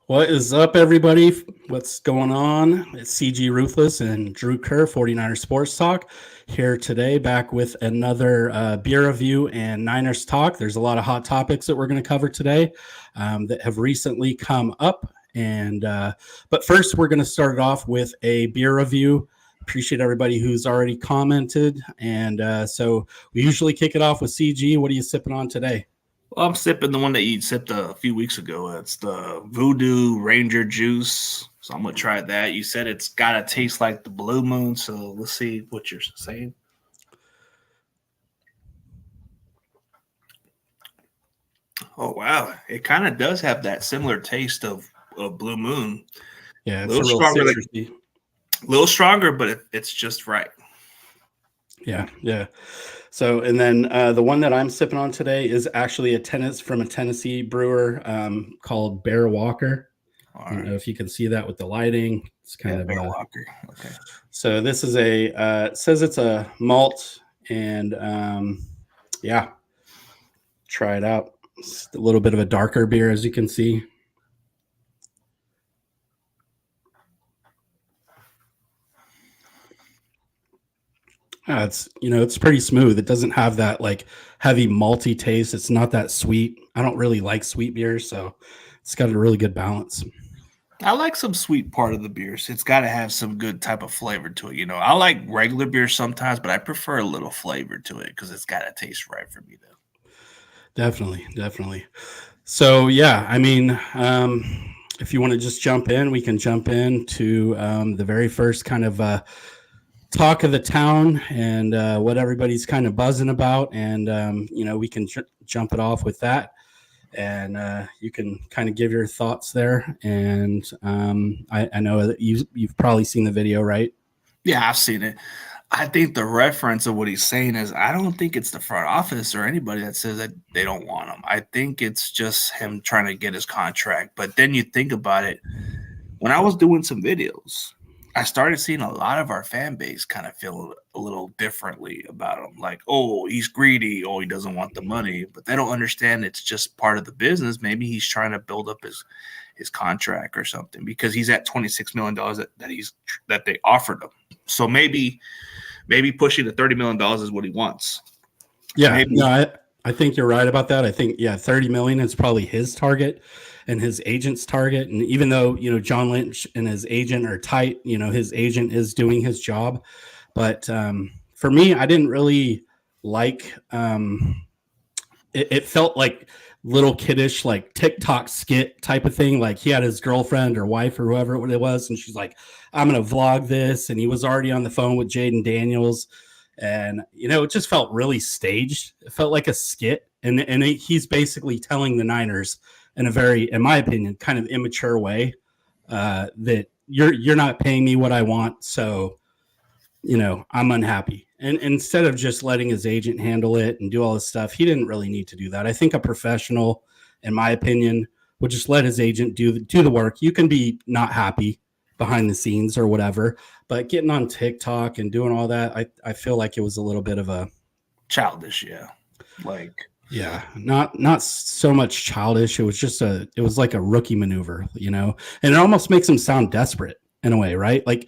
What is up, everybody? What's going on? It's CG Ruthless and Drew Kerr, 49ers Sports Talk, here today, back with another beer review and Niners talk. There's a lot of hot topics that we're going to cover today that have recently come up. But first, we're going to start it off with a beer review. Appreciate everybody who's already commented. So we usually kick it off with CG. What are you sipping on today? Well, I'm sipping the one that you sipped a few weeks ago. It's the Voodoo Ranger Juice. So I'm going to try that. You said it's got to taste like the Blue Moon. So let's see what you're saying. Oh, wow. It kind of does have that similar taste of Blue Moon. Yeah, it's a little citrusy. A little stronger, but it's just right. Yeah. So, and then the one that I'm sipping on today is actually from a Tennessee brewer called Bear Walker. I don't know if you can see that with the lighting. It's kind of Bear Walker. Okay. So this is it says it's a malt, and try it out. It's a little bit of a darker beer, as you can see. It's pretty smooth. It doesn't have that like heavy malty taste. It's not that sweet. I don't really like sweet beers, so it's got a really good balance. I like some sweet part of the beers. It's got to have some good type of flavor to it. I like regular beer sometimes, but I prefer a little flavor to it because it's got to taste right for me, though. Definitely. So, yeah, I mean, if you want to just jump in, we can jump into the very first kind of talk of the town and what everybody's kind of buzzing about. And, we can jump it off with that. And you can kind of give your thoughts there. And I know that you've probably seen the video, right? Yeah, I've seen it. I think the reference of what he's saying is I don't think it's the front office or anybody that says that they don't want him. I think it's just him trying to get his contract. But then you think about it. When I was doing some videos, I started seeing a lot of our fan base kind of feel a little differently about him. Like, oh, he's greedy. Oh, he doesn't want the money. But they don't understand it's just part of the business. Maybe he's trying to build up his contract or something because he's at $26 million that they offered him. So maybe pushing to $30 million is what he wants. Yeah, no, I think you're right about that. I think, $30 million is probably his target and his agent's target. And even though, John Lynch and his agent are tight, his agent is doing his job. But for me, I didn't really like it felt like little kiddish, like TikTok skit type of thing. Like he had his girlfriend or wife or whoever it was. And she's like, I'm going to vlog this. And he was already on the phone with Jaden Daniels. And, it just felt really staged. It felt like a skit. And he's basically telling the Niners in a very, in my opinion, kind of immature way that you're not paying me what I want. So, I'm unhappy. And instead of just letting his agent handle it and do all this stuff, he didn't really need to do that. I think a professional, in my opinion, would just let his agent do the work. You can be not happy behind the scenes or whatever, but getting on TikTok and doing all that, I feel like it was a little bit of a childish, not so much childish. It was like a rookie maneuver, and it almost makes him sound desperate in a way, right? Like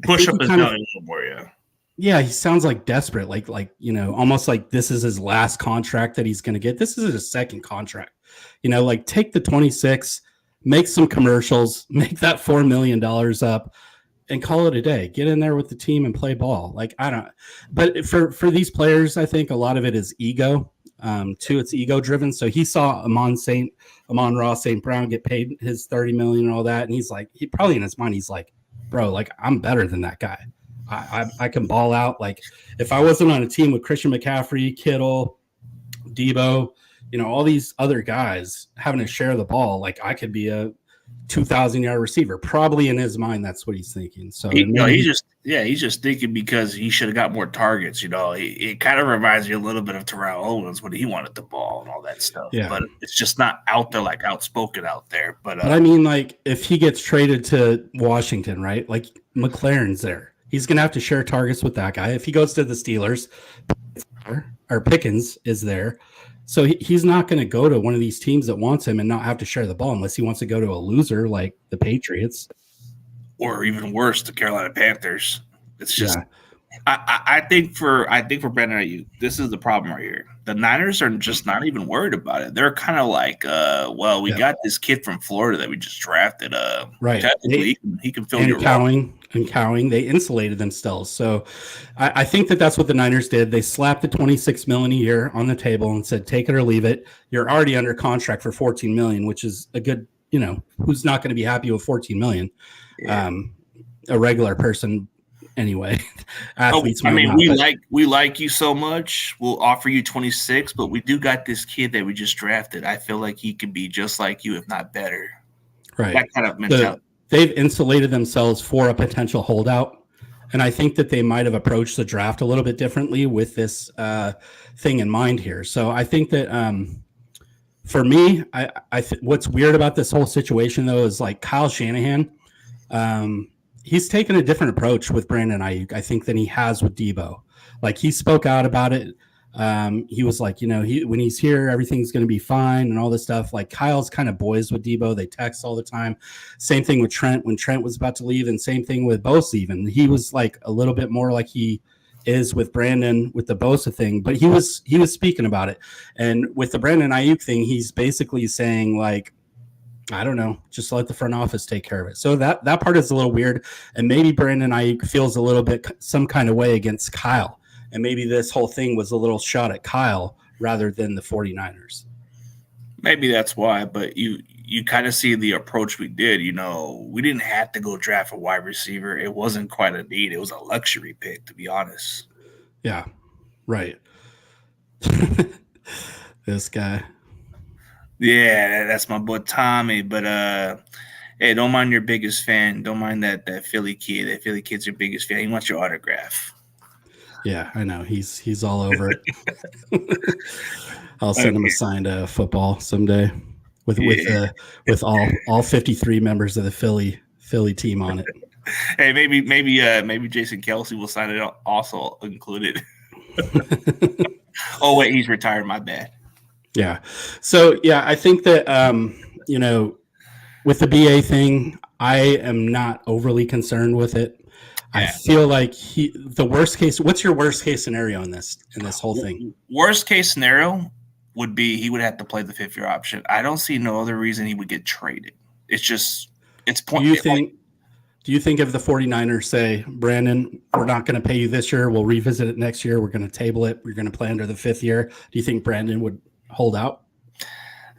push up his belly a little more, yeah, he sounds like desperate, like almost like this is his last contract that he's going to get. This is his second contract, like take the 26, make some commercials, make that $4 million up, and call it a day. Get in there with the team and play ball. Like but for these players, I think a lot of it is ego. Too, it's ego driven. So he saw Amon-Ra St. Brown get paid his $30 million and all that, and he's like, he probably in his mind, he's like, bro, like I'm better than that guy. I can ball out. Like if I wasn't on a team with Christian McCaffrey, Kittle, Debo, all these other guys having to share the ball, like I could be a 2,000-yard receiver. Probably in his mind, that's what he's thinking. So he's just thinking because he should have got more targets. It kind of reminds me a little bit of Terrell Owens when he wanted the ball and all that stuff. Yeah. But it's just not out there, like outspoken out there. But I mean, like if he gets traded to Washington, right? Like McLaren's there. He's going to have to share targets with that guy. If he goes to the Steelers, or Pickens is there. So he's not going to go to one of these teams that wants him and not have to share the ball unless he wants to go to a loser like the Patriots. Or even worse, the Carolina Panthers. It's just I think for Brandon Ayuk, this is the problem right here. The Niners are just not even worried about it. They're kind of like, well, we got this kid from Florida that we just drafted. Right. Technically, he can fill your role. And Cowing, they insulated themselves. So I think that's what the Niners did. They slapped the $26 million a year on the table and said, take it or leave it. You're already under contract for $14 million, which is a good, who's not going to be happy with $14 million? Yeah. A regular person. Anyway, athletes. We like you so much. We'll offer you 26, but we do got this kid that we just drafted. I feel like he could be just like you, if not better. Right. That kind of mentality. They've insulated themselves for a potential holdout, and I think that they might have approached the draft a little bit differently with this thing in mind here. So I think that for me, what's weird about this whole situation though is like Kyle Shanahan. He's taken a different approach with Brandon Ayuk, I think, than he has with Debo. Like he spoke out about it. He was like, when he's here, everything's going to be fine and all this stuff. Like Kyle's kind of boys with Debo. They text all the time. Same thing with Trent when Trent was about to leave, and same thing with Bosa even. He was like a little bit more like he is with Brandon with the Bosa thing, but he was speaking about it. And with the Brandon Ayuk thing, he's basically saying like, I don't know, just let the front office take care of it. So that part is a little weird. And maybe Brandon Ayuk feels a little bit some kind of way against Kyle. And maybe this whole thing was a little shot at Kyle rather than the 49ers. Maybe that's why, but you kind of see the approach we did. We didn't have to go draft a wide receiver. It wasn't quite a need. It was a luxury pick, to be honest. Yeah, right. This guy. Yeah, that's my boy Tommy. But hey, don't mind your biggest fan. Don't mind that Philly kid. That Philly kid's your biggest fan. He wants your autograph. Yeah, I know. He's all over it. I'll send him a signed football someday with all 53 members of the Philly team on it. Hey, maybe Jason Kelsey will sign it also included. Oh wait, he's retired. My bad. Yeah. So, I think that, with the BA thing, I am not overly concerned with it. Yeah. I feel like the worst case, what's your worst case scenario in this whole thing? Worst case scenario would be he would have to play the 5th-year option. I don't see no other reason he would get traded. It's pointless. Do you think if the 49ers say, Brandon, we're not going to pay you this year, we'll revisit it next year, we're going to table it, we're going to play under the 5th year, do you think Brandon would hold out?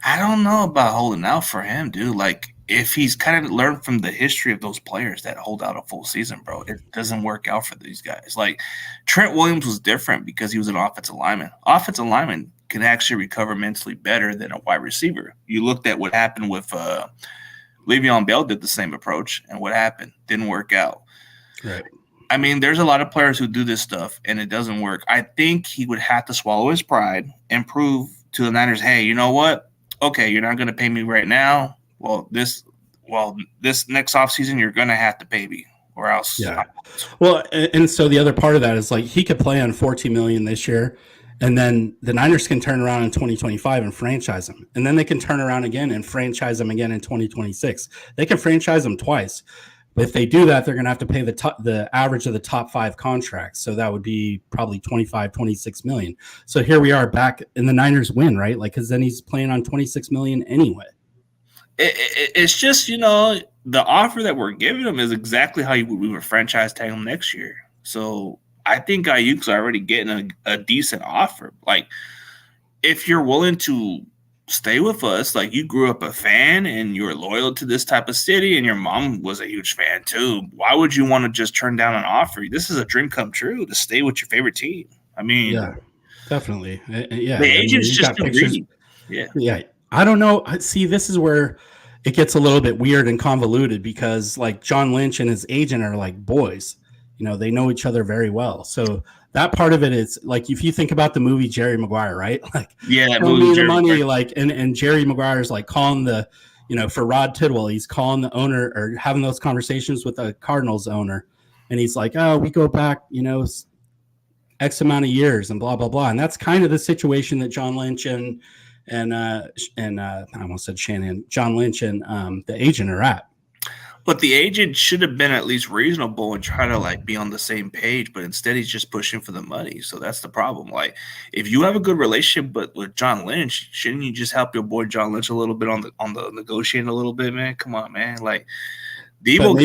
I don't know about holding out for him, dude. Like, if he's kind of learned from the history of those players that hold out a full season, bro, it doesn't work out for these guys. Like, Trent Williams was different because he was an offensive lineman. Offensive lineman can actually recover mentally better than a wide receiver. You looked at what happened with Le'Veon Bell did the same approach, and what happened? Didn't work out. Right. I mean, there's a lot of players who do this stuff, and it doesn't work. I think he would have to swallow his pride and prove to the Niners, hey, you know what? Okay, you're not going to pay me right now. Well, this next offseason, you're going to have to pay me, or else. Yeah. Well, and so the other part of that is like he could play on $14 million this year, and then the Niners can turn around in 2025 and franchise him, and then they can turn around again and franchise him again in 2026. They can franchise him twice. But if they do that, they're going to have to pay the average of the top 5 contracts. So that would be probably 25, 26 million. So here we are back, and the Niners win, right? Like, because then he's playing on 26 million anyway. It's just, the offer that we're giving him is exactly how we would franchise tag him next year. So I think Ayuk's already getting a decent offer. Like, if you're willing to stay with us, like you grew up a fan and you're loyal to this type of city and your mom was a huge fan too, why would you want to just turn down an offer? This is a dream come true to stay with your favorite team. I mean, yeah, definitely. Yeah, the agent's just too greedy. Yeah. I don't know. See, this is where it gets a little bit weird and convoluted because like John Lynch and his agent are like boys, they know each other very well. So that part of it is like, if you think about the movie Jerry Maguire, right? Like, yeah, that movie, the money, like, and Jerry Maguire's like calling the, for Rod Tidwell, he's calling the owner or having those conversations with the Cardinals owner. And he's like, oh, we go back, X amount of years and blah blah blah. And that's kind of the situation that John Lynch and I almost said Shannon, John Lynch and the agent are at. But the agent should have been at least reasonable and try to like be on the same page, but instead he's just pushing for the money. So that's the problem. Like, if you have a good relationship with John Lynch, shouldn't you just help your boy John Lynch a little bit on the negotiating a little bit, man? Come on, man. Like, But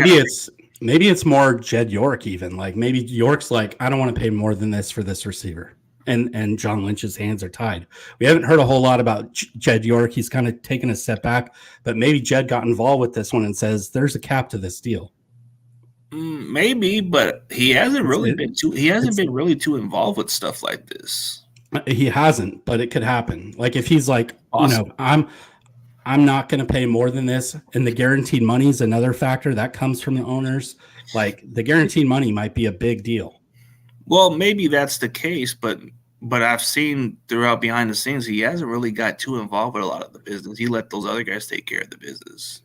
maybe it's more Jed York even. Like maybe York's like, I don't want to pay more than this for this receiver. And John Lynch's hands are tied. We haven't heard a whole lot about Jed York. He's kind of taken a step back, but maybe Jed got involved with this one and says there's a cap to this deal. Maybe, but he hasn't really been really too involved with stuff like this. He hasn't, but it could happen. Like if he's like, awesome. I'm not going to pay more than this, and the guaranteed money is another factor that comes from the owners. Like the guaranteed money might be a big deal. Well, maybe that's the case, but I've seen throughout behind the scenes, he hasn't really got too involved with a lot of the business. He let those other guys take care of the business.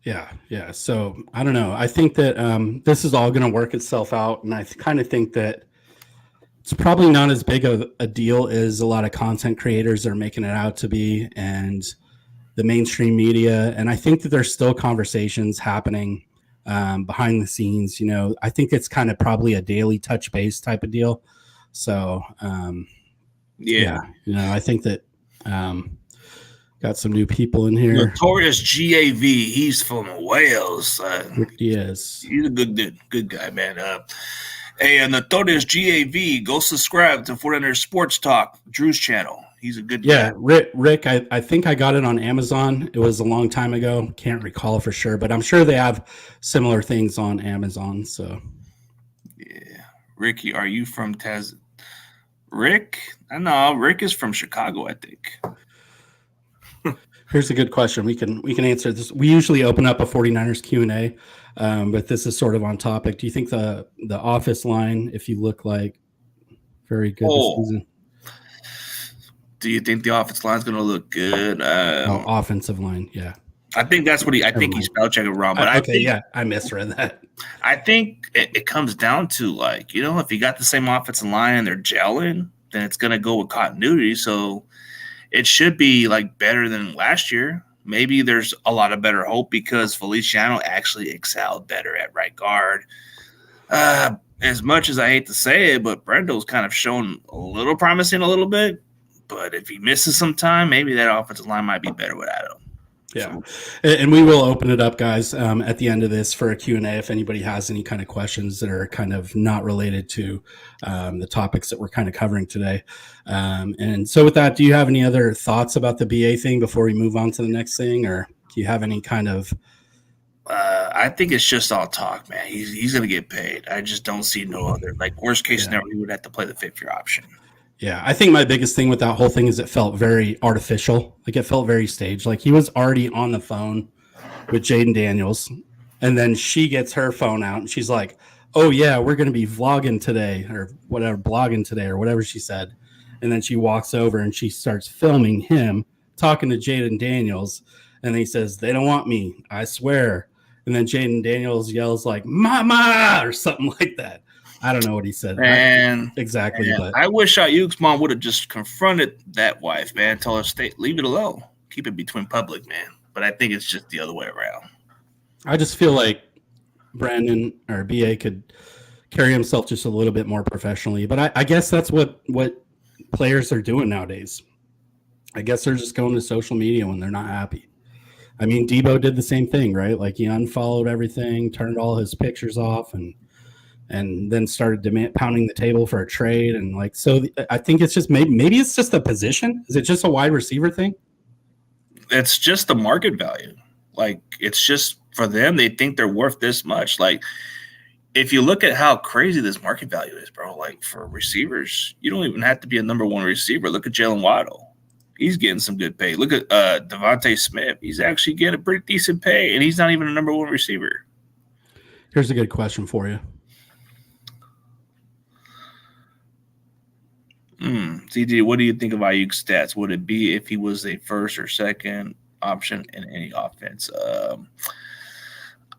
Yeah. So I don't know. I think that this is all going to work itself out, and I kind of think that it's probably not as big of a deal as a lot of content creators are making it out to be, and the mainstream media. And I think that there's still conversations happening behind the scenes. You know, I think it's kind of probably a daily touch base type of deal. So, yeah, you know, I think that got some new people in here. Notorious GAV, he's from Wales. Rick Diaz. He's a good guy, man. Hey, Notorious GAV, go subscribe to 49ers Sports Talk, Drew's channel. He's a good guy. Yeah, Rick, I think I got it on Amazon. It was a long time ago. Can't recall for sure, but I'm sure they have similar things on Amazon. So, yeah. Ricky, are you from Rick? I know Rick is from Chicago, I think. Here's a good question. We can answer this. We usually open up a 49ers Q&A, but this is sort of on topic. Do you think the office line, if you look like very good this season? Do you think the offensive line is going to look good? Offensive line, yeah. I think that's what I think he's spell checking wrong. But I misread that. I think it comes down to, like, you know, if you got the same offensive line and they're gelling, then it's going to go with continuity. So it should be like better than last year. Maybe there's a lot of better hope because Feliciano actually excelled better at right guard. As much as I hate to say it, but Brendo's kind of shown a little promising a little bit. But if he misses some time, maybe that offensive line might be better without him. Yeah, and we will open it up, guys, at the end of this for a Q&A if anybody has any kind of questions that are kind of not related to the topics that we're kind of covering today. And so with that, do you have any other thoughts about the BA thing before we move on to the next thing, or do you have any kind of I think it's just all talk, man. He's going to get paid. I just don't see no other. Like, worst case scenario, he would have to play the fifth-year option. Yeah, I think my biggest thing with that whole thing is it felt very artificial. Like, it felt very staged. Like, he was already on the phone with Jaden Daniels, and then she gets her phone out, and she's like, oh, yeah, we're going to be vlogging today or whatever, blogging today or whatever she said. And then she walks over, and she starts filming him talking to Jaden Daniels, and he says, they don't want me, I swear. And then Jaden Daniels yells like, mama, or something like that. I don't know what he said. Exactly. But I wish Ayuk's mom would have just confronted that wife, man. Tell her, leave it alone. Keep it between public, man. But I think it's just the other way around. I just feel like Brandon or BA could carry himself just a little bit more professionally. But I guess that's what players are doing nowadays. I guess they're just going to social media when they're not happy. I mean, Debo did the same thing, right? Like, he unfollowed everything, turned all his pictures off, and then started pounding the table for a trade. And like, so I think it's just maybe it's just a position. Is it just a wide receiver thing? It's just the market value. Like, it's just for them, they think they're worth this much. Like, if you look at how crazy this market value is, bro, like for receivers, you don't even have to be a number one receiver. Look at Jalen Waddle. He's getting some good pay. Look at Devontae Smith. He's actually getting a pretty decent pay, and he's not even a number one receiver. Here's a good question for you. CJ, what do you think of Ayuk's stats? Would it be if he was a first or second option in any offense?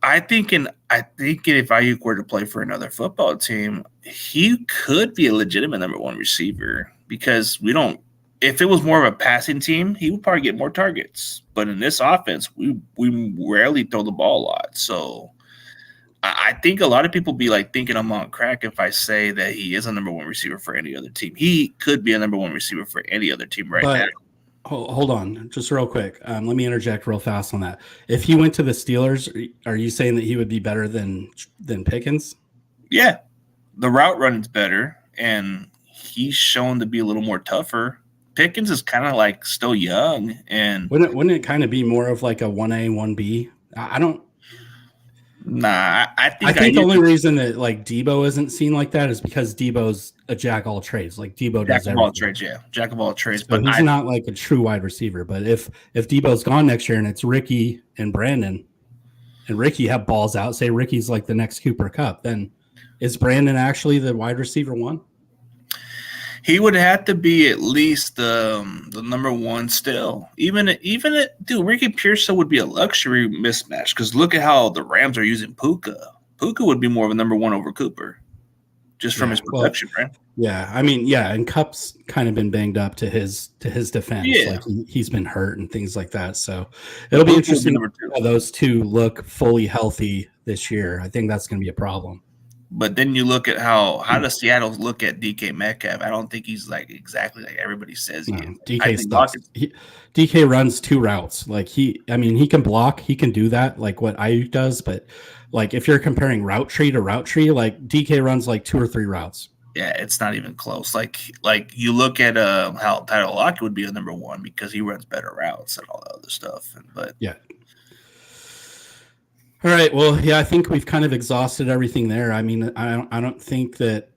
I think if Ayuk were to play for another football team, he could be a legitimate number one receiver because we don't. If it was more of a passing team, he would probably get more targets. But in this offense, we rarely throw the ball a lot. So I think a lot of people be like thinking I'm on crack if I say that he is a number one receiver for any other team. He could be a number one receiver for any other team now. Hold on, just real quick. Let me interject real fast on that. If he went to the Steelers, are you saying that he would be better than Pickens? Yeah, the route running's better, and he's shown to be a little more tougher. Pickens is kind of like still young, and wouldn't it kind of be more of like a 1A, 1B? I don't. Nah, I think the only reason that like Debo isn't seen like that is because Debo's a jack of all trades. Like Debo does jack of all trades, yeah, jack of all trades. So but he's not like a true wide receiver. But if Debo's gone next year and it's Ricky and Brandon, and Ricky have balls out, say Ricky's like the next Cooper Kupp, then is Brandon actually the wide receiver one? He would have to be at least the number one still. Even dude, Ricky Pearsall would be a luxury mismatch because look at how the Rams are using Puka. Puka would be more of a number one over Cooper, just from his production, right? Yeah, I mean, yeah, and Kupp's kind of been banged up to his defense. Yeah. Like he's been hurt and things like that. So it'll be interesting how those two look fully healthy this year. I think that's going to be a problem. But then you look at how does Seattle look at DK Metcalf? I don't think he's like exactly like everybody says he is. DK sucks. DK runs two routes. Like he can block, he can do that, like what Ayuk does. But like if you're comparing route tree to route tree, like DK runs like 2 or 3 routes. Yeah, it's not even close. Like you look at how Tyler Lockett would be a number one because he runs better routes and all that other stuff. But yeah. All right. Well, yeah, I think we've kind of exhausted everything there. I mean, I don't think that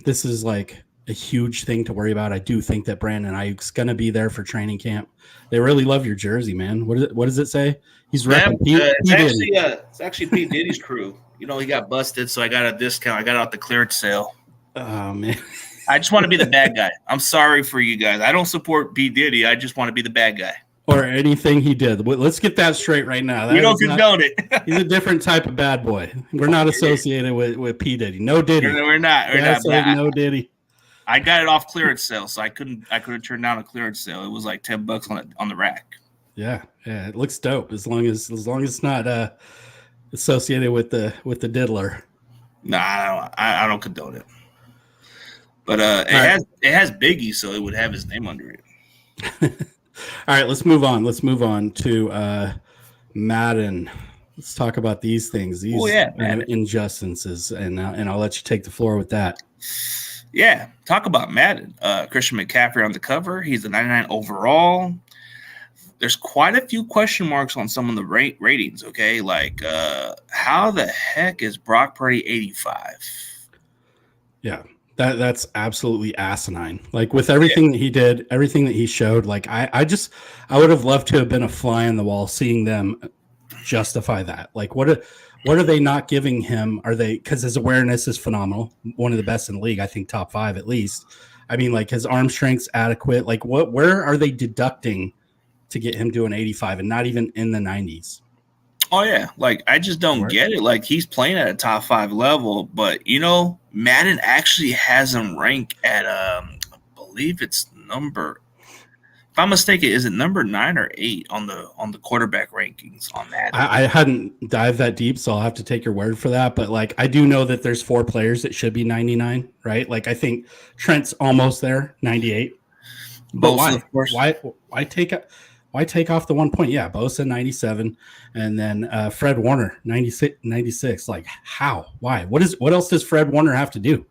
this is like a huge thing to worry about. I do think that Brandon Ayuk's going to be there for training camp. They really love your jersey, man. What does it say? He's repping it's actually P. Diddy's crew. You know, he got busted, so I got a discount. I got out the clearance sale. Oh, man. I just want to be the bad guy. I'm sorry for you guys. I don't support P. Diddy. I just want to be the bad guy. Or anything he did. Let's get that straight right now. We don't condone it. He's a different type of bad boy. We're not associated with P. Diddy. No Diddy. We're not. No Diddy. I got it off clearance sale, so I couldn't turn down a clearance sale. It was like $10 on the rack. Yeah, it looks dope as long as it's not associated with the diddler. Nah, I don't condone it. But it has Biggie, so it would have his name under it. All right, let's move on. Let's move on to Madden. Let's talk about these things, these injustices, and I'll let you take the floor with that. Yeah, talk about Madden. Christian McCaffrey on the cover. He's a 99 overall. There's quite a few question marks on some of the ratings, okay? Like, how the heck is Brock Purdy 85? Yeah. That's absolutely asinine. Like with everything that he did, everything that he showed, like I would have loved to have been a fly on the wall seeing them justify that. Like what are they not giving him? Are they, because his awareness is phenomenal, one of the best in the league, I think top 5 at least. I mean, like his arm strength's adequate. Like where are they deducting to get him to an 85 and not even in the 90s? Oh, yeah. Like, I just don't get it. Like, he's playing at a top 5 level, but, you know, Madden actually has him ranked at, I believe it's number, if I'm mistaken, is it number 9 or 8 on the quarterback rankings on Madden? I hadn't dived that deep, so I'll have to take your word for that. But, like, I do know that there's 4 players that should be 99, right? Like, I think Trent's almost there, 98. But why? Of course. Why take off the 1 point? Yeah, Bosa 97, and then Fred Warner 96. Like how? Why? What else does Fred Warner have to do?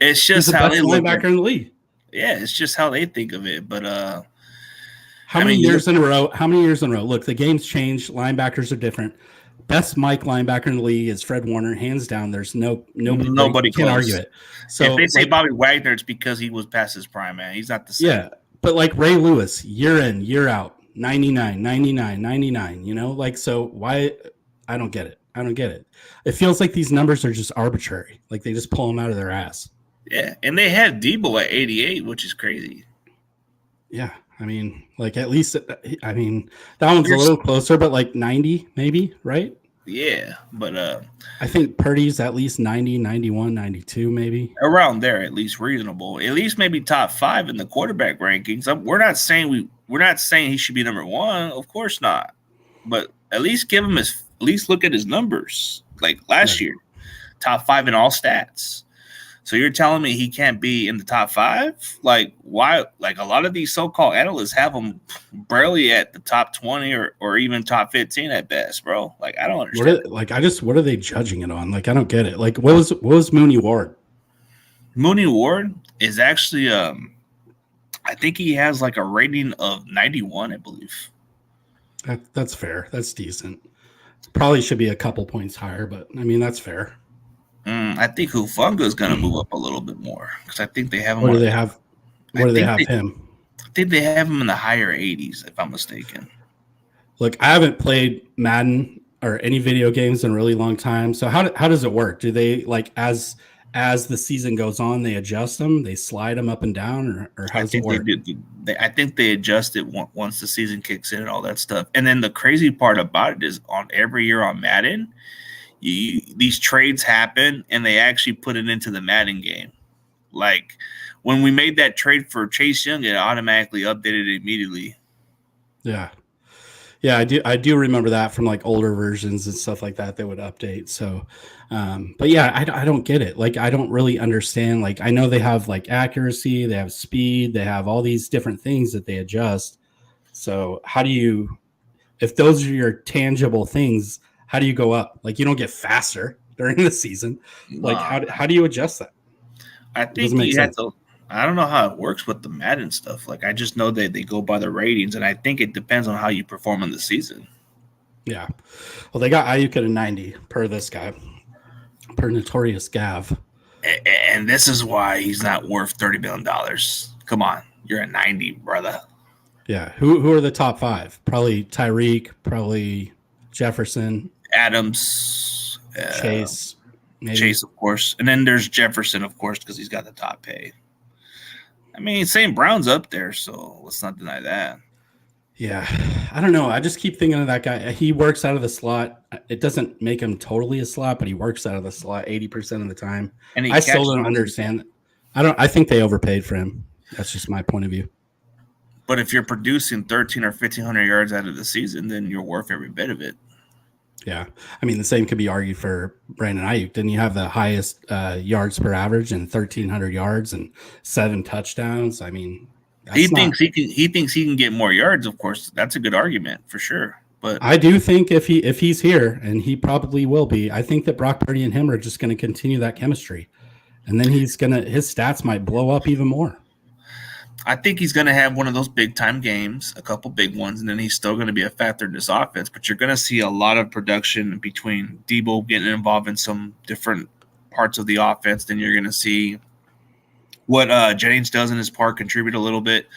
It's just he's the how best linebacker in the league. Yeah, it's just how they think of it. But how many years in a row? Look, the game's changed. Linebackers are different. Best Mike linebacker in the league is Fred Warner, hands down. There's nobody can argue it. So if they say Bobby Wagner, it's because he was past his prime, man. He's not the same. Yeah. But like Ray Lewis, year in, year out, 99, 99, 99, you know, like, so why? I don't get it. It feels like these numbers are just arbitrary. Like they just pull them out of their ass. Yeah. And they have Debo at 88, which is crazy. Yeah. I mean, like at least, that one's a little closer, but like 90 maybe, right? Yeah, but I think Purdy's at least 90, 91, 92, maybe. around there at least reasonable. At least maybe top 5 in the quarterback rankings. We're not saying he should be number 1. Of course not. But at least give him his at least look at his numbers like last year. Top 5 in all stats. So you're telling me he can't be in the top 5? Like why? Like a lot of these so-called analysts have him barely at the top 20 or even top 15 at best, bro. Like I don't understand. What are they judging it on? Like I don't get it. Like what was Mooney Ward? Mooney Ward is actually I think he has like a rating of 91, I believe. That's fair. That's decent. Probably should be a couple points higher, but I mean that's fair. I think Hufanga is going to move up a little bit more because I think they have him. What do they have? Where do they have him? I think they have him in the higher 80s, if I'm mistaken. Look, I haven't played Madden or any video games in a really long time. So how does it work? Do they like as the season goes on, they adjust them, they slide them up and down, or how does it work? I think they adjust it once the season kicks in and all that stuff. And then the crazy part about it is on every year on Madden, these trades happen and they actually put it into the Madden game. Like when we made that trade for Chase Young, it automatically updated it immediately. Yeah, I do remember that from like older versions and stuff like that. They would update. So, but yeah, I don't get it. Like I don't really understand. Like I know they have like accuracy, they have speed, they have all these different things that they adjust. So how do you, if those are your tangible things, how do you go up? Like you don't get faster during the season. Like how do you adjust that? I think you have to. I don't know how it works with the Madden stuff. Like I just know that they go by the ratings, and I think it depends on how you perform in the season. Yeah. Well, they got Ayuk at a 90 per this guy, per Notorious Gav. And this is why he's not worth $30 million. Come on, you're at 90, brother. Yeah. Who are the top 5? Probably Tyreek, probably Jefferson, Adams, Chase, maybe. Chase, of course, and then there's Jefferson, of course, because he's got the top pay. I mean, St. Brown's up there, so let's not deny that. Yeah, I don't know. I just keep thinking of that guy. He works out of the slot. It doesn't make him totally a slot, but he works out of the slot 80% of the time. And I still don't understand. I think they overpaid for him. That's just my point of view. But if you're producing 1,300 or 1,500 yards out of the season, then you're worth every bit of it. Yeah. I mean, the same could be argued for Brandon Ayuk. Didn't you have the highest yards per average and 1,300 yards and 7 touchdowns? I mean, he thinks he can get more yards. Of course, that's a good argument for sure. But I do think if he's here, and he probably will be, I think that Brock Purdy and him are just going to continue that chemistry, and then his stats might blow up even more. I think he's going to have one of those big time games, a couple big ones, and then he's still going to be a factor in this offense. But you're going to see a lot of production between Debo getting involved in some different parts of the offense. Then you're going to see what Jennings does in his part contribute a little bit.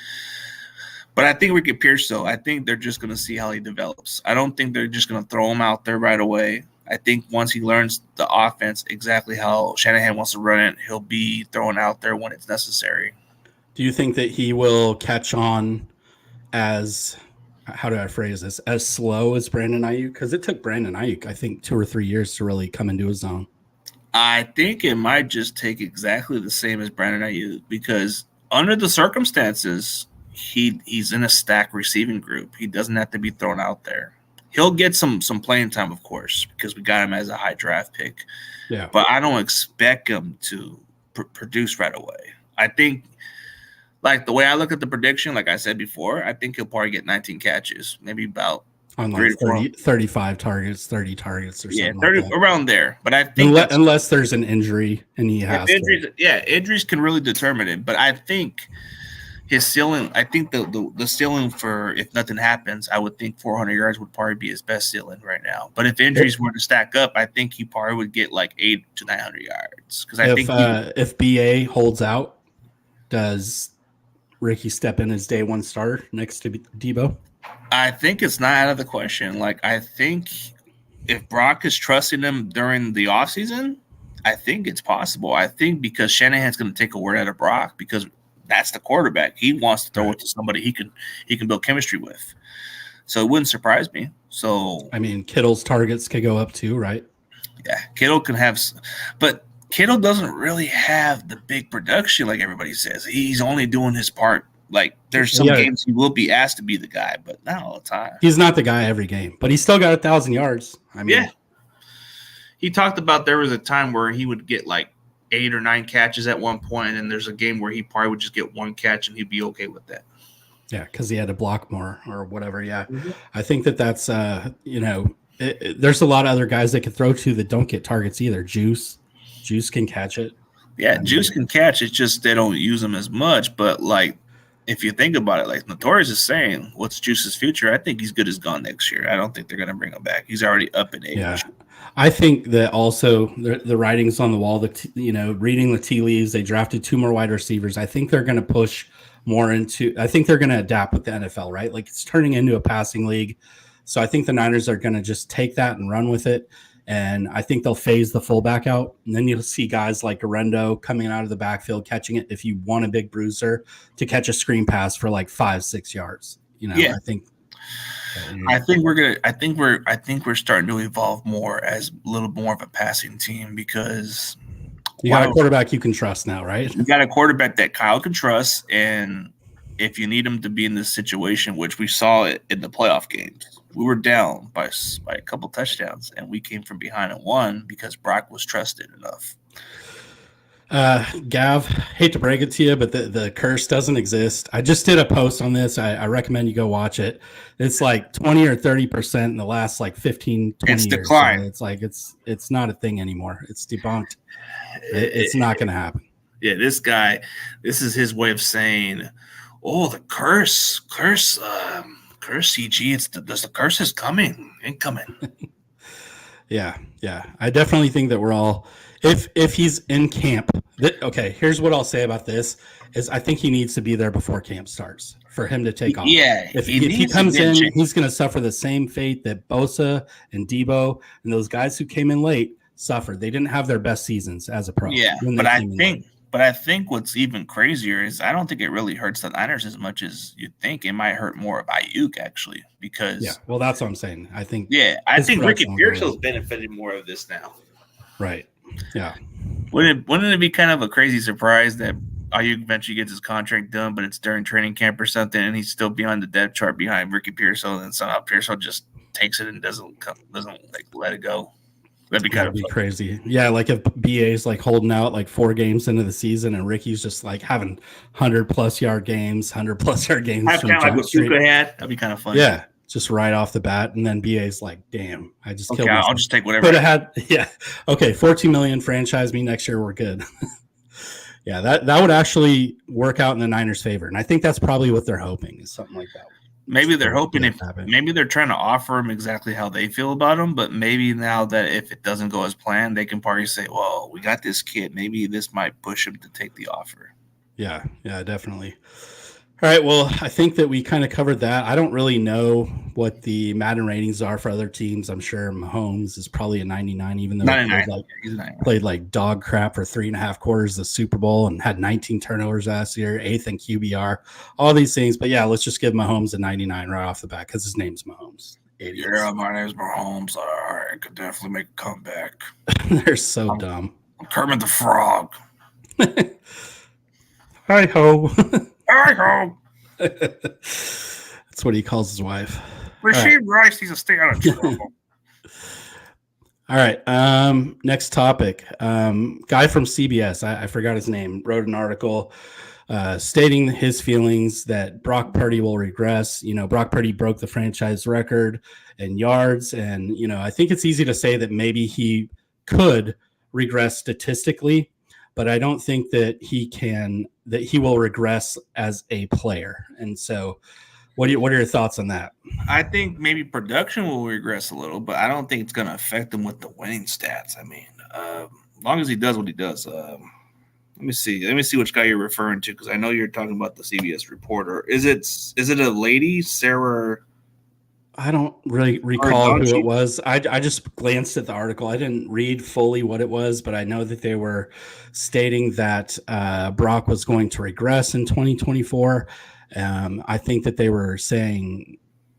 But I think Ricky Pierce, though, I think they're just going to see how he develops. I don't think they're just going to throw him out there right away. I think once he learns the offense exactly how Shanahan wants to run it, he'll be thrown out there when it's necessary. Do you think that he will catch on as, how do I phrase this, as slow as Brandon Ayuk? Because it took Brandon Ayuk, I think, 2 or 3 years to really come into his own. I think it might just take exactly the same as Brandon Ayuk because under the circumstances, he's in a stacked receiving group. He doesn't have to be thrown out there. He'll get some playing time, of course, because we got him as a high draft pick. Yeah, but I don't expect him to produce right away. I think, like the way I look at the prediction, like I said before, I think he'll probably get 19 catches, maybe about on like 35 targets, 30 targets or something. Yeah, 30 like that. Around there. But I think unless there's an injury and he has injuries can really determine it. But I think his ceiling, I think the ceiling for if nothing happens, I would think 400 yards would probably be his best ceiling right now. But if injuries were to stack up, I think he probably would get like 800 to 900 yards. Because I think if BA holds out, does Ricky step in as day one starter next to Debo? I think it's not out of the question. Like, I think if Brock is trusting him during the offseason, I think it's possible. I think because Shanahan's going to take a word out of Brock because that's the quarterback. He wants to throw it to somebody he can build chemistry with. So it wouldn't surprise me. So I mean, Kittle's targets could go up too, right? yeah, Kittle can have, but Kittle doesn't really have the big production like everybody says. He's only doing his part. Like there's some games he will be asked to be the guy, but not all the time. He's not the guy every game, but he's still got 1,000 yards. I mean, yeah. He talked about there was a time where he would get like 8 or 9 catches at one point, and there's a game where he probably would just get 1 catch and he'd be okay with that. Yeah, because he had to block more or whatever. Yeah, I think that's there's a lot of other guys that can throw to that don't get targets either. Juice can catch it. Yeah, Juice can catch. It's just they don't use him as much. But like, if you think about it, like Notorious is saying, what's Juice's future? I think he's good as gone next year. I don't think they're going to bring him back. He's already up in age. Yeah. I think that also the writing's on the wall, reading the tea leaves, they drafted 2 more wide receivers. I think they're going to push more into, I think they're going to adapt with the NFL, right? Like it's turning into a passing league. So I think the Niners are going to just take that and run with it. And I think they'll phase the fullback out. And then you'll see guys like Arendo coming out of the backfield, catching it. If you want a big bruiser to catch a screen pass for like 5-6 yards, yeah. I think we're starting to evolve more as a little more of a passing team because you got a quarterback you can trust now, right? You got a quarterback that Kyle can trust, and if you need him to be in this situation, which we saw it in the playoff games, we were down by a couple touchdowns, and we came from behind and won because Brock was trusted enough. Gav, hate to break it to you, but the curse doesn't exist. I just did a post on this. I recommend you go watch it. It's like 20 or 30% in the last like 15, 20 years. It's declined. So it's like it's not a thing anymore. It's debunked. It's not going to happen. Yeah, this guy, this is his way of saying, "Oh, the curse, CG. The curse is coming, incoming." Yeah. I definitely think that we're all. If he's in camp, okay, here's what I'll say about this is I think he needs to be there before camp starts for him to take off. Yeah. If he comes in, he's going to suffer the same fate that Bosa and Debo and those guys who came in late suffered. They didn't have their best seasons as a pro. Yeah, but I think what's even crazier is I don't think it really hurts the Niners as much as you think. It might hurt more of Ayuk actually because well, that's what I'm saying. I think Ricky Pearsall's benefited more of this now. Right. Yeah. Wouldn't it be kind of a crazy surprise that Ayuk eventually gets his contract done, but it's during training camp or something, and he's still beyond the depth chart behind Ricky Pearsall, and somehow Pearsall just takes it and doesn't like let it go? That'd be kind of crazy. Yeah, like if BA's like holding out like 4 games into the season, and Ricky's just like having 100+ yard games, 100+ yard games. Kind of like what Puka had. That'd be kind of funny. Yeah. Just right off the bat, and then BA's like, "Damn, I just killed myself. I'll just take whatever." Could have had, okay, $14 million, franchise me next year, we're good. Yeah, that would actually work out in the Niners' favor, and I think that's probably what they're hoping is something like that. Maybe they're hoping maybe they're trying to offer him exactly how they feel about him, but maybe now that if it doesn't go as planned, they can probably say, "Well, we got this kid. Maybe this might push him to take the offer." Yeah, definitely. All right, well, I think that we kind of covered that. I don't really know what the Madden ratings are for other teams. I'm sure Mahomes is probably a 99, even though he played like dog crap for 3.5 quarters of the Super Bowl and had 19 turnovers last year, 8th in QBR, all these things. But yeah, let's just give Mahomes a 99 right off the bat because his name's Mahomes. Idiots. Yeah, my name's Mahomes. All right, I could definitely make a comeback. They're so dumb. I'm Kermit the Frog. Hi ho. Hi-ho. That's what he calls his wife. Rasheed Rice needs to stay out of trouble. All right. Next topic. Guy from CBS, I forgot his name, wrote an article stating his feelings that Brock Purdy will regress. Brock Purdy broke the franchise record in yards. And, I think it's easy to say that maybe he could regress statistically, but I don't think that he will regress as a player. And so what are your thoughts on that? I think maybe production will regress a little, but I don't think it's going to affect him with the winning stats. I mean, as long as he does what he does. Let me see which guy you're referring to, because I know you're talking about the CBS reporter. Is it a lady, Sarah? I don't really recall who it was. I just glanced at the article. I didn't read fully what it was, but I know that they were stating that Brock was going to regress in 2024. I think that they were saying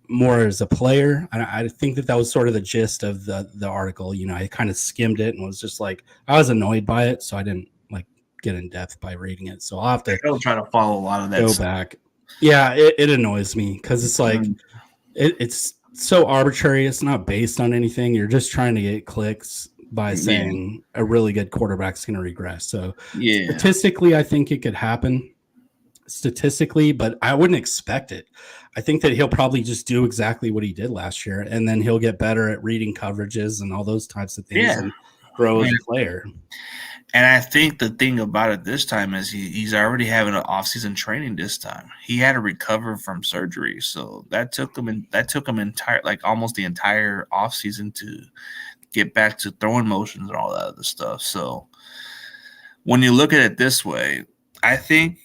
more as a player. I think that was sort of the gist of the article. You know, I kind of skimmed it and was just like, I was annoyed by it, so I didn't like get in depth by reading it. So I'll have to I'll try to follow a lot of that. go stuff. back. Yeah, it annoys me because it's like it's so arbitrary. It's not based on anything. You're just trying to get clicks by saying a really good quarterback's going to regress. So statistically, I think it could happen. Statistically, but I wouldn't expect it. I think that he'll probably just do exactly what he did last year, and then he'll get better at reading coverages and all those types of things and grow as a player. And I think the thing about it this time is he's already having an off-season training this time. He had to recover from surgery, so that took him entire, like almost the entire off-season to get back to throwing motions and all that other stuff. So when you look at it this way, I think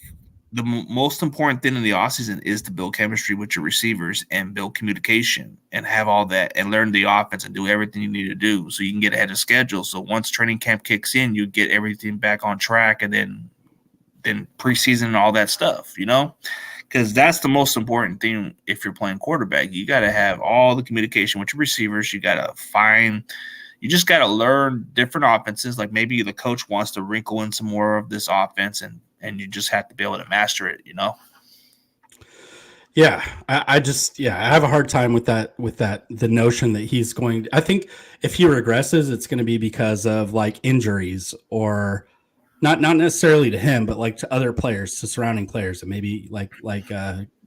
the most important thing in the offseason is to build chemistry with your receivers and build communication and have all that and learn the offense and do everything you need to do so you can get ahead of schedule. So once training camp kicks in, you get everything back on track, and then preseason and all that stuff, you know, because that's the most important thing if you're playing quarterback. You got to have all the communication with your receivers. You just got to learn different offenses. Like maybe the coach wants to wrinkle in some more of this offense, and you just have to be able to master it, you know? Yeah. I have a hard time with that, the notion that he's going to, I think if he regresses, it's going to be because of like injuries, or not necessarily to him, but like to other players, to surrounding players. And maybe like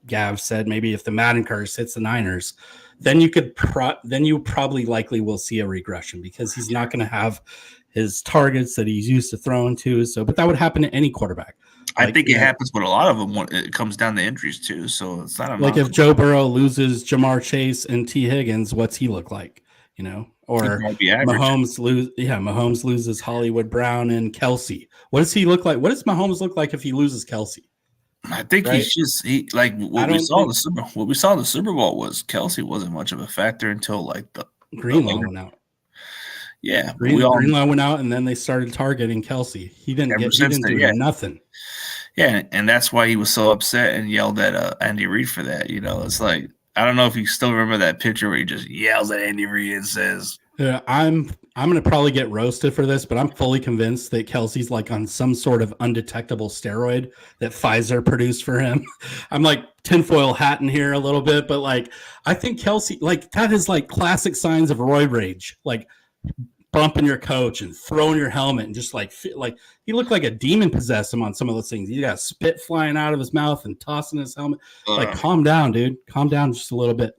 Gav said, maybe if the Madden curse hits the Niners, then you probably likely will see a regression because he's not going to have his targets that he's used to throwing to. So, but that would happen to any quarterback. I think it happens with a lot of them when it comes down to injuries too. So it's not like if Joe Burrow loses Jamar Chase and T. Higgins, what's he look like? You know, or Mahomes loses Hollywood Brown and Kelsey. What does he look like? What does Mahomes look like if he loses Kelsey? I think what we saw in the Super Bowl was Kelsey wasn't much of a factor until like the Greenlaw went out. Yeah, Greenlaw went out, and then they started targeting Kelsey. He didn't do nothing. Yeah, and that's why he was so upset and yelled at Andy Reid for that. You know, it's like, I don't know if you still remember that picture where he just yells at Andy Reid and says, "Yeah, I'm going to probably get roasted for this, but I'm fully convinced that Kelsey's like on some sort of undetectable steroid that Pfizer produced for him." I'm like tinfoil hat in here a little bit, but like I think Kelsey, like that is like classic signs of roid rage, like bumping your coach and throwing your helmet and just like he looked like a demon possessed him on some of those things. He got spit flying out of his mouth and tossing his helmet. Like, calm down, dude. Calm down just a little bit.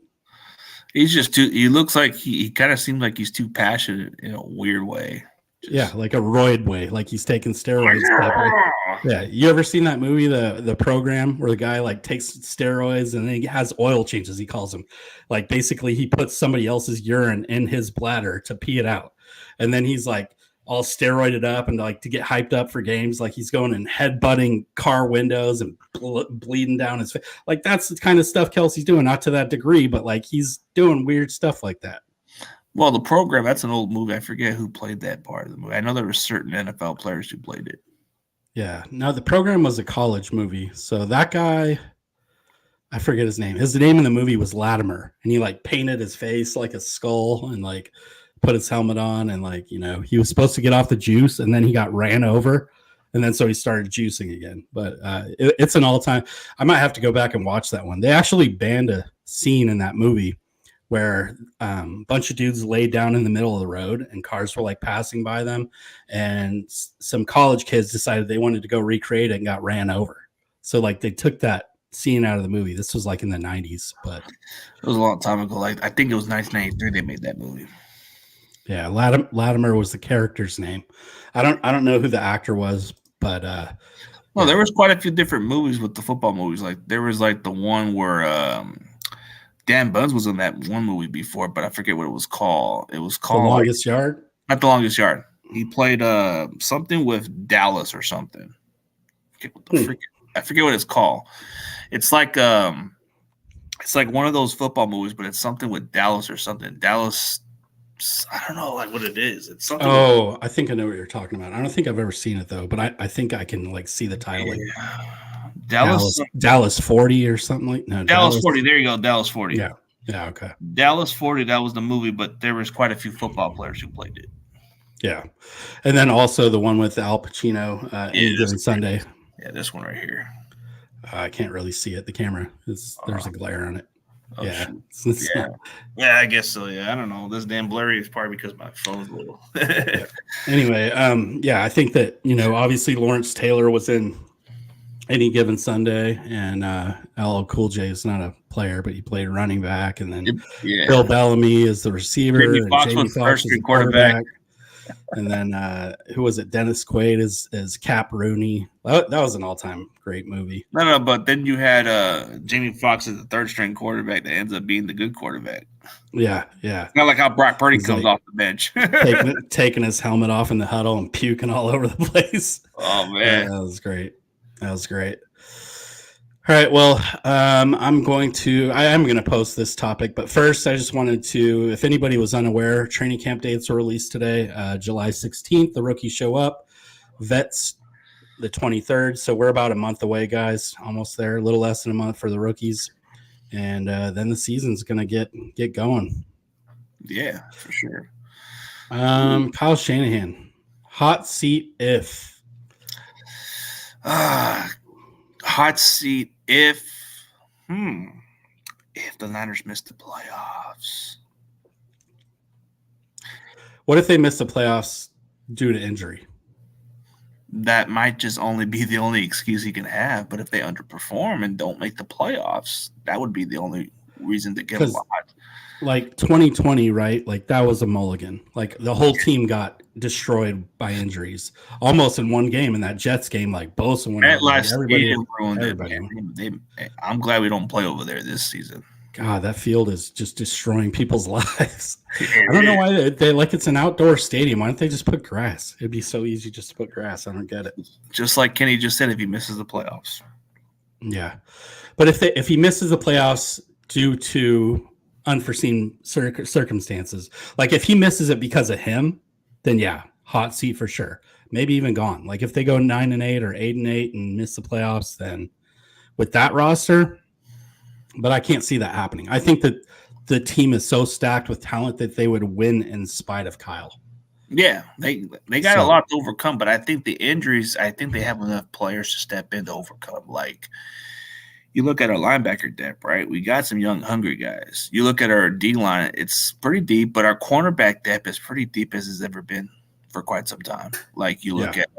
He's just he looks like he kind of seems like he's too passionate in a weird way. Yeah, like a roid way, like he's taking steroids. Yeah, you ever seen that movie, the Program, where the guy like takes steroids and then he has oil changes, he calls them. Like basically he puts somebody else's urine in his bladder to pee it out. And then he's like all steroided up and like to get hyped up for games. Like he's going and headbutting car windows and bleeding down his face. Like that's the kind of stuff Kelsey's doing, not to that degree, but like he's doing weird stuff like that. Well, the Program, that's an old movie. I forget who played that part of the movie. I know there were certain NFL players who played it. Yeah. No, the Program was a college movie. So that guy, I forget his name. His name in the movie was Latimer. And he like painted his face like a skull and like put his helmet on, and like, you know, he was supposed to get off the juice and then he got ran over, and then so he started juicing again. But it's an all-time. I might have to go back and watch that one. They actually banned a scene in that movie where a bunch of dudes laid down in the middle of the road and cars were like passing by them, and some college kids decided they wanted to go recreate it and got ran over. So like they took that scene out of the movie. This was like in the 90s, but it was a long time ago. Like I think it was 1993 they made that movie. Yeah, Latimer was the character's name. I don't know who the actor was, but well, there was quite a few different movies with the football movies. Like there was like the one where Dan Buns was in that one movie before, but I forget what it was called. It was called The Longest Yard. Not The Longest Yard. He played something with Dallas or something. I forget what it's called. It's like one of those football movies, but it's something with Dallas or something. Dallas. I don't know like what it is. It's something. Oh, I think I know what you're talking about. I don't think I've ever seen it though, but I think I can like see the title. Yeah. Like Dallas 40 or something like no. Dallas 40. There you go. Dallas 40. Yeah. Yeah. Okay. Dallas 40, that was the movie, but there was quite a few football players who played it. Yeah. And then also the one with Al Pacino, Any Given Sunday. Yeah, this one right here. I can't really see it. The camera there's a glare on it. Oh, yeah. Yeah, I guess so. Yeah, I don't know. This damn blurry is probably because my phone's little. Yeah. Anyway, I think that, obviously Lawrence Taylor was in Any Given Sunday, and LL Cool J is not a player, but he played running back, and then Bill Bellamy is the receiver, Jamie Foxx was first string quarterback. And then who was it? Dennis Quaid is Cap Rooney. That was an all-time great movie. No, but then you had Jamie Foxx as the third string quarterback that ends up being the good quarterback. Yeah. It's not like how Brock Purdy comes off the bench. taking his helmet off in the huddle and puking all over the place. Oh, man. That was great. All right. Well, I am going to post this topic, but first I just wanted to, if anybody was unaware, training camp dates were released today, July 16th, the rookies show up, vets the 23rd. So we're about a month away, guys, almost there, a little less than a month for the rookies. And then the season's going to get going. Yeah, for sure. Kyle Shanahan, hot seat if. Hot seat if the Niners missed the playoffs. What if they miss the playoffs due to injury? That might just only be the only excuse he can have. But if they underperform and don't make the playoffs, that would be the only reason to get a lot. Like 2020, right? Like that was a mulligan. Like the whole team got destroyed by injuries almost in one game. In that Jets game, like Bosa went out. Last stadium ruined it. I'm glad we don't play over there this season. God, that field is just destroying people's lives. I don't know why they like it's an outdoor stadium. Why don't they just put grass? It'd be so easy just to put grass. I don't get it. Just like Kenny just said, if he misses the playoffs. Yeah. But if he misses the playoffs due to unforeseen circumstances, like if he misses it because of him, then yeah, hot seat for sure. Maybe even gone. Like if they go 9-8 or 8-8 and miss the playoffs, then with that roster, but I can't see that happening. I think that the team is so stacked with talent that they would win in spite of Kyle. Yeah, they got a lot to overcome, but I think the injuries, I think they have enough players to step in to overcome. Like you look at our linebacker depth, right? We got some young, hungry guys. You look at our D-line, it's pretty deep, but our cornerback depth is pretty deep as it's ever been for quite some time. Like you look at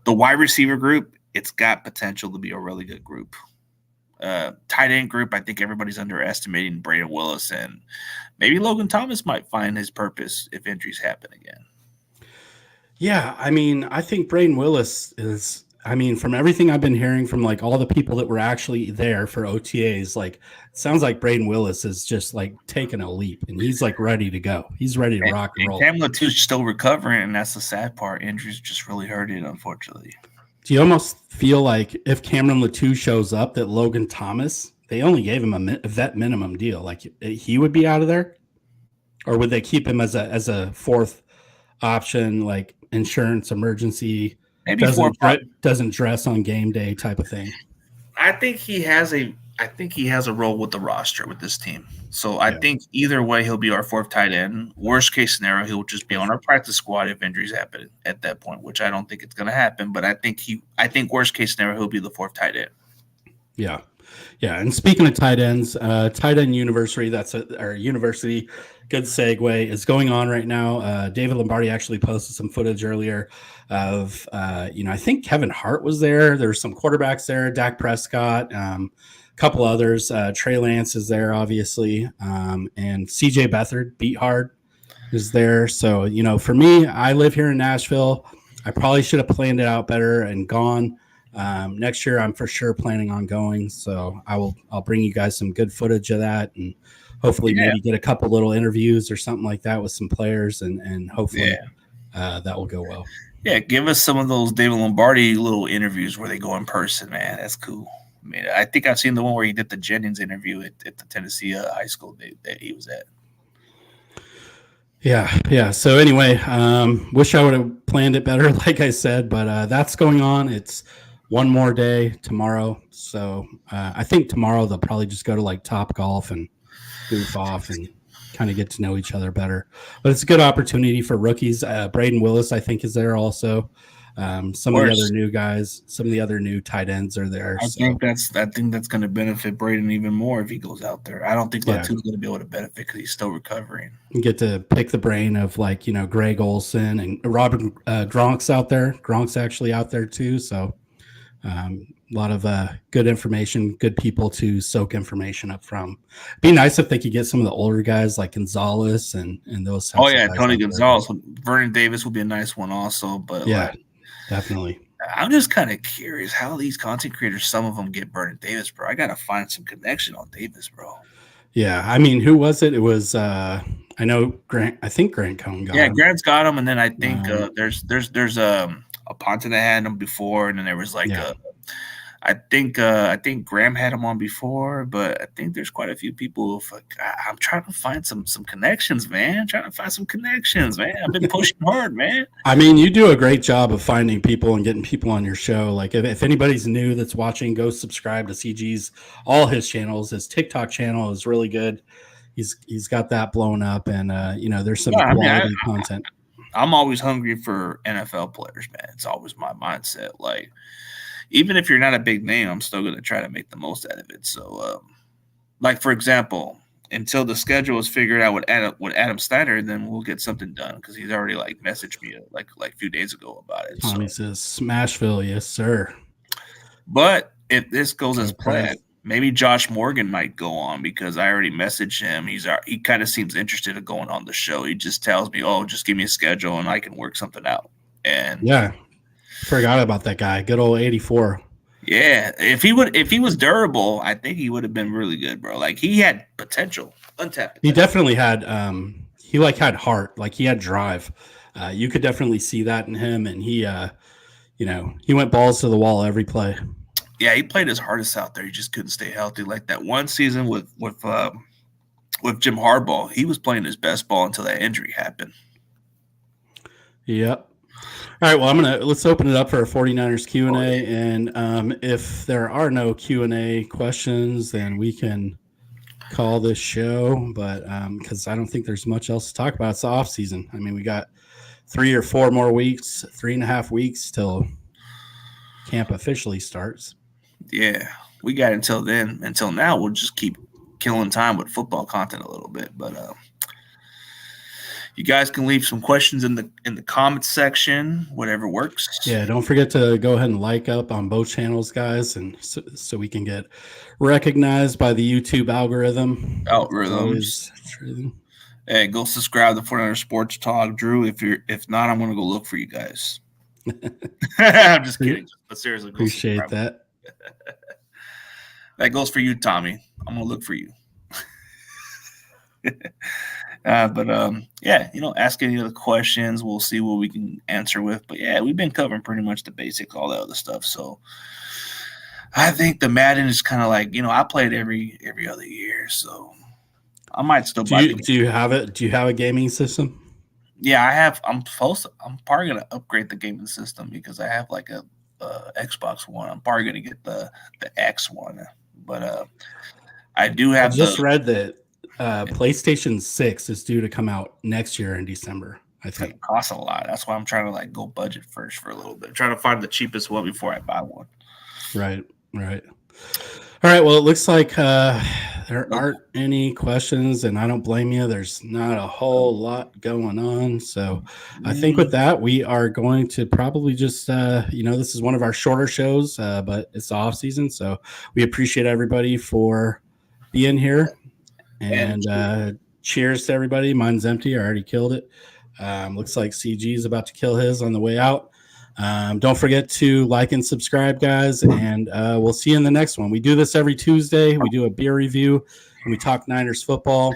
the wide receiver group, it's got potential to be a really good group. Tight end group, I think everybody's underestimating Brandon Willis, and maybe Logan Thomas might find his purpose if injuries happen again. Yeah, I mean, I think Brandon Willis is – I mean, from everything I've been hearing from like all the people that were actually there for OTAs, like it sounds like Brandon Willis is just like taking a leap and he's like ready to go. He's ready to rock and roll. Cam Latu's still recovering, and that's the sad part. Injuries just really hurt it, unfortunately. Do you almost feel like if Cameron Latu shows up that Logan Thomas, they only gave him a vet minimum deal, like he would be out of there? Or would they keep him as a fourth option, like insurance emergency? Maybe doesn't dress on game day type of thing. I think he has a role with the roster with this team. So I think either way he'll be our fourth tight end. Worst case scenario, he'll just be on our practice squad if injuries happen at that point, which I don't think it's going to happen. But I think worst case scenario he'll be the fourth tight end. Yeah. And speaking of tight ends, Tight End University, our university. Good segue is going on right now. David Lombardi actually posted some footage earlier of, I think Kevin Hart was there. There's some quarterbacks there, Dak Prescott, a couple others. Trey Lance is there, obviously. And CJ Beathard, Beat Hard, is there. So, for me, I live here in Nashville. I probably should have planned it out better and gone. Next year, I'm for sure planning on going. So I'll bring you guys some good footage of that and hopefully maybe get a couple little interviews or something like that with some players and hopefully that will go well. Yeah, give us some of those David Lombardi little interviews where they go in person, man. That's cool. I mean, I think I've seen the one where he did the Jennings interview at the Tennessee high school that he was at. Yeah. So anyway, wish I would have planned it better, like I said, but that's going on. It's one more day tomorrow. So I think tomorrow they'll probably just go to like Top Golf and goof off and kind of get to know each other better. But it's a good opportunity for rookies. Braden Willis, I think, is there also. Some of the other new guys, some of the other new tight ends are there. I think that's going to benefit Braden even more if he goes out there. I don't think Latu's going to be able to benefit because he's still recovering. You get to pick the brain of Greg Olson and Robert Gronk's out there. Gronk's actually out there too. So a lot of good information, good people to soak information up from. It'd be nice if they could get some of the older guys like Gonzalez and those. Oh yeah, Tony Gonzalez. Vernon Davis would be a nice one also. But yeah, definitely. I'm just kind of curious how these content creators, some of them get Vernon Davis, bro. I got to find some connection on Davis, bro. Yeah, I mean, who was it? It was I know Grant. I think Grant Cohn got him. Yeah, Grant's got him, and then I think there's a Ponte that had him before, and then there was I think Graham had him on before, but I think there's quite a few people. I'm trying to find some connections, man. I've been pushing hard, man. I mean, you do a great job of finding people and getting people on your show. Like if anybody's new that's watching, go subscribe to CG's all his channels. His TikTok channel is really good. He's got that blown up, and there's some quality content. I'm always hungry for NFL players, man. It's always my mindset. Like, even if you're not a big name, I'm still going to try to make the most out of it. So, for example, until the schedule is figured out with Adam Snyder, then we'll get something done because he's already messaged me like a few days ago about it. Tommy says Smashville, yes sir. But if this goes as planned, maybe Josh Morgan might go on because I already messaged him. He kind of seems interested in going on the show. He just tells me, "Oh, just give me a schedule and I can work something out." And yeah. Forgot about that guy. Good old 84. Yeah, if he was durable, I think he would have been really good, bro. Like he had potential, untapped potential. He definitely had he had heart, like he had drive. You could definitely see that in him, and he he went balls to the wall every play. Yeah, he played his hardest out there. He just couldn't stay healthy. Like that one season with Jim Harbaugh, he was playing his best ball until that injury happened. Yep. All right, well, let's open it up for a 49ers Q&A, and if there are no Q&A questions, then we can call this show, but because I don't think there's much else to talk about. It's the off season. I mean, we got 3 or 4 more weeks, 3.5 weeks till camp officially starts. Yeah, we got until then. Until now, we'll just keep killing time with football content a little bit, but you guys can leave some questions in the comments section, whatever works. Yeah, don't forget to go ahead and like up on both channels, guys, and so we can get recognized by the YouTube algorithm. Hey, go subscribe to 49ers Sports Talk, Drew. If not, I'm gonna go look for you guys. I'm just kidding, but seriously, appreciate that. That goes for you, Tommy. I'm gonna look for you. Ask any other questions. We'll see what we can answer with. But yeah, we've been covering pretty much the basics, all that other stuff. So I think the Madden is kind of like, I play it every other year, so I might still buy it. Do you have it? Do you have a gaming system? Yeah, I have. I'm probably gonna upgrade the gaming system because I have like a Xbox One. I'm probably gonna get the X one, but I do have. I just read that PlayStation 6 is due to come out next year in December. I think it costs a lot. That's why I'm trying to go budget first for a little bit. Trying to find the cheapest one before I buy one. Right. All right. Well, it looks like there aren't any questions, and I don't blame you. There's not a whole lot going on. So I think with that, we are going to probably just, this is one of our shorter shows, but it's the off season. So we appreciate everybody for being here. And cheers to everybody. Mine's empty. I already killed it. Looks like CG is about to kill his on the way out. Don't forget to like and subscribe, guys, and we'll see you in the next one. We do this every Tuesday. We do a beer review, and we talk Niners football.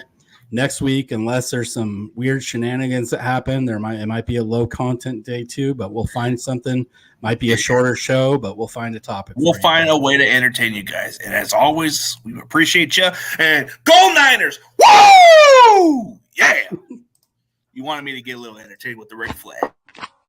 Next week, unless there's some weird shenanigans that happen, it might be a low content day too, but we'll find something. Might be a shorter show, but we'll find a topic. We'll find a way to entertain you guys. And as always, we appreciate you. And go Niners! Woo! Yeah! You wanted me to get a little entertained with the red flag.